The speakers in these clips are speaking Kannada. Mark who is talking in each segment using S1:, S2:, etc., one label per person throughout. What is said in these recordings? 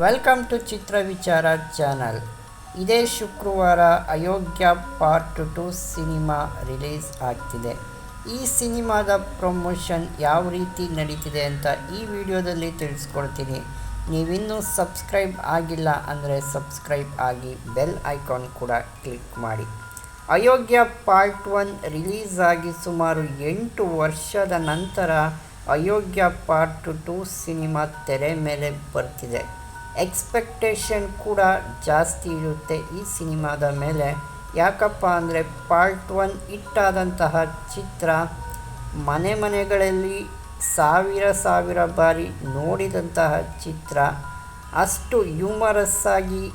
S1: ವೆಲ್ಕಮ್ ಟು ಚಿತ್ರ ವಿಚಾರ ಚಾನಲ್. ಇದೇ ಶುಕ್ರವಾರ ಅಯೋಗ್ಯ ಪಾರ್ಟ್ 2 ಸಿನಿಮಾ ರಿಲೀಸ್ ಆಗ್ತಿದೆ. ಈ ಸಿನಿಮಾದ ಪ್ರಮೋಷನ್ ಯಾವ ರೀತಿ ನಡೀತಿದೆ ಅಂತ ಈ ವಿಡಿಯೋದಲ್ಲಿ ತಿಳಿಸ್ಕೊಡ್ತೀನಿ. ನೀವಿನ್ನೂ ಸಬ್ಸ್ಕ್ರೈಬ್ ಆಗಿಲ್ಲ ಅಂದರೆ ಸಬ್ಸ್ಕ್ರೈಬ್ ಆಗಿ ಬೆಲ್ ಐಕಾನ್ ಕೂಡ ಕ್ಲಿಕ್ ಮಾಡಿ. ಅಯೋಗ್ಯ ಪಾರ್ಟ್ 1 ರಿಲೀಸ್ ಆಗಿ ಸುಮಾರು 8 ವರ್ಷದ ನಂತರ ಅಯೋಗ್ಯ ಪಾರ್ಟ್ 2 ಸಿನಿಮಾ ತೆರೆ ಮೇಲೆ ಬರ್ತಿದೆ. ಎಕ್ಸ್ಪೆಕ್ಟೇಷನ್ ಕೂಡ ಜಾಸ್ತಿ ಇರುತ್ತೆ ಈ ಸಿನಿಮಾದ ಮೇಲೆ. ಯಾಕಪ್ಪ ಅಂದರೆ ಪಾರ್ಟ್ 1 ಹಿಟ್ಟಾದಂತಹ ಚಿತ್ರ ಮನೆಗಳಲ್ಲಿ ಸಾವಿರ ಬಾರಿ ನೋಡಿದಂತಹ ಚಿತ್ರ, ಅಷ್ಟು ಹ್ಯೂಮರಸ್ ಆಗಿ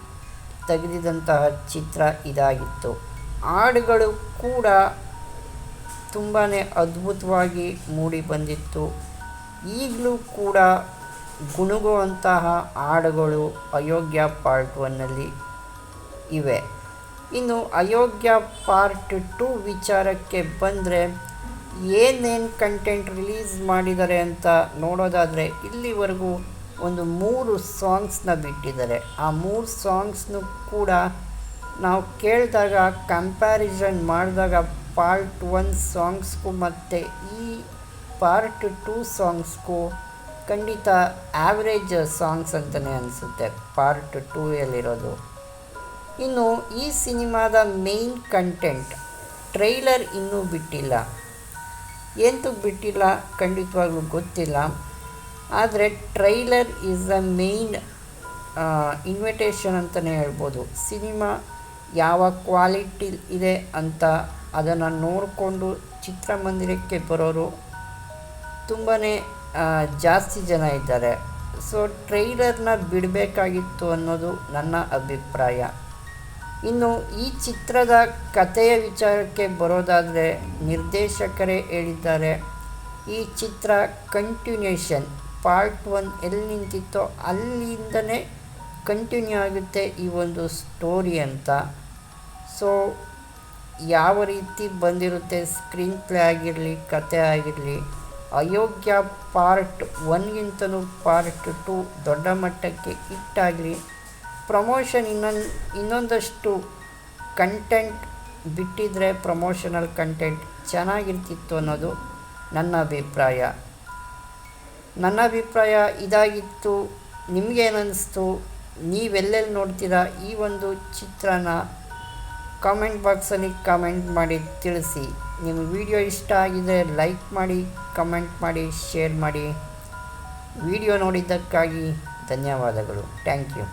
S1: ತೆಗೆದಿದಂತಹ ಚಿತ್ರ ಇದಾಗಿತ್ತು. ಹಾಡುಗಳು ಕೂಡ ತುಂಬಾ ಅದ್ಭುತವಾಗಿ ಮೂಡಿ ಬಂದಿತ್ತು. ಈಗಲೂ ಕೂಡ ಗುಣಗುವಂತಹ ಹಾಡುಗಳು ಅಯೋಗ್ಯ ಪಾರ್ಟ್ 1ನಲ್ಲಿ ಇವೆ. ಇನ್ನು ಅಯೋಗ್ಯ ಪಾರ್ಟ್ 2 ವಿಚಾರಕ್ಕೆ ಬಂದರೆ ಏನೇನು ಕಂಟೆಂಟ್ ರಿಲೀಸ್ ಮಾಡಿದ್ದಾರೆ ಅಂತ ನೋಡೋದಾದರೆ, ಇಲ್ಲಿವರೆಗೂ ಒಂದು 3 ಸಾಂಗ್ಸ್ನ ಬಿಟ್ಟಿದ್ದಾರೆ. ಆ 3 ಸಾಂಗ್ಸ್ನು ಕೂಡ ನಾವು ಕೇಳಿದಾಗ, ಕಂಪ್ಯಾರಿಸನ್ ಮಾಡಿದಾಗ ಪಾರ್ಟ್ 1 ಸಾಂಗ್ಸ್ಗೂ ಮತ್ತು ಈ ಪಾರ್ಟ್ 2 ಸಾಂಗ್ಸ್ಗೂ ಖಂಡಿತ ಆ್ಯಾವ್ರೇಜ್ ಸಾಂಗ್ಸ್ ಅಂತಲೇ ಅನಿಸುತ್ತೆ ಪಾರ್ಟ್ 2ಯಲ್ಲಿರೋದು. ಇನ್ನು ಈ ಸಿನಿಮಾದ ಮೇಯ್ನ್ ಕಂಟೆಂಟ್ ಟ್ರೈಲರ್ ಇನ್ನೂ ಬಿಟ್ಟಿಲ್ಲ. ಎಂತಕ್ಕೆ ಬಿಟ್ಟಿಲ್ಲ ಖಂಡಿತವಾಗ್ಲೂ ಗೊತ್ತಿಲ್ಲ. ಆದರೆ trailer is the main invitation ಅಂತಲೇ ಹೇಳ್ಬೋದು. ಸಿನಿಮಾ ಯಾವ ಕ್ವಾಲಿಟಿ ಇದೆ ಅಂತ ಅದನ್ನು ನೋಡಿಕೊಂಡು ಚಿತ್ರಮಂದಿರಕ್ಕೆ ಬರೋರು ತುಂಬಾ ಜಾಸ್ತಿ ಜನ ಇದ್ದಾರೆ. ಸೊ ಟ್ರೈಲರ್ನ ಬಿಡಬೇಕಾಗಿತ್ತು ಅನ್ನೋದು ನನ್ನ ಅಭಿಪ್ರಾಯ. ಇನ್ನು ಈ ಚಿತ್ರದ ಕಥೆಯ ವಿಚಾರಕ್ಕೆ ಬರೋದಾದರೆ, ನಿರ್ದೇಶಕರೇ ಹೇಳಿದ್ದಾರೆ ಈ ಚಿತ್ರ ಕಂಟಿನ್ಯೂಷನ್, ಪಾರ್ಟ್ 1 ಎಲ್ಲಿ ನಿಂತಿತ್ತೋ ಅಲ್ಲಿಂದನೇ ಕಂಟಿನ್ಯೂ ಆಗುತ್ತೆ ಈ ಒಂದು ಸ್ಟೋರಿ ಅಂತ. ಸೊ ಯಾವ ರೀತಿ ಬಂದಿರುತ್ತೆ ಸ್ಕ್ರೀನ್ ಪ್ಲೇ ಆಗಿರಲಿ, ಕತೆ ಆಗಿರಲಿ, ಅಯೋಗ್ಯ ಪಾರ್ಟ್ 1ಗಿಂತಲೂ ಪಾರ್ಟ್ 2 ದೊಡ್ಡ ಮಟ್ಟಕ್ಕೆ ಹಿಟ್ಟಾಗಲಿ, ಪ್ರಮೋಷನ್ ಇನ್ನೊಂದಷ್ಟು ಕಂಟೆಂಟ್ ಬಿಟ್ಟಿದ್ರೆ ಪ್ರಮೋಷನಲ್ ಕಂಟೆಂಟ್ ಚೆನ್ನಾಗಿರ್ತಿತ್ತು ಅನ್ನೋದು ನನ್ನ ಅಭಿಪ್ರಾಯ ಇದಾಗಿತ್ತು. ನಿಮಗೇನಿಸ್ತು? ನೀವೆಲ್ಲೆಲ್ಲಿ ನೋಡ್ತೀರಾ ಈ ಒಂದು ಚಿತ್ರನ? ಕಾಮೆಂಟ್ ಬಾಕ್ಸಲ್ಲಿ ಕಾಮೆಂಟ್ ಮಾಡಿ ತಿಳಿಸಿ. ನಿಮಗೆ ವಿಡಿಯೋ ಇಷ್ಟ ಆಗಿದೆ ಲೈಕ್ ಮಾಡಿ, ಕಮೆಂಟ್ ಮಾಡಿ, ಶೇರ್ ಮಾಡಿ. ವಿಡಿಯೋ ನೋಡಿದ್ದಕ್ಕಾಗಿ ಧನ್ಯವಾದಗಳು. Thank you.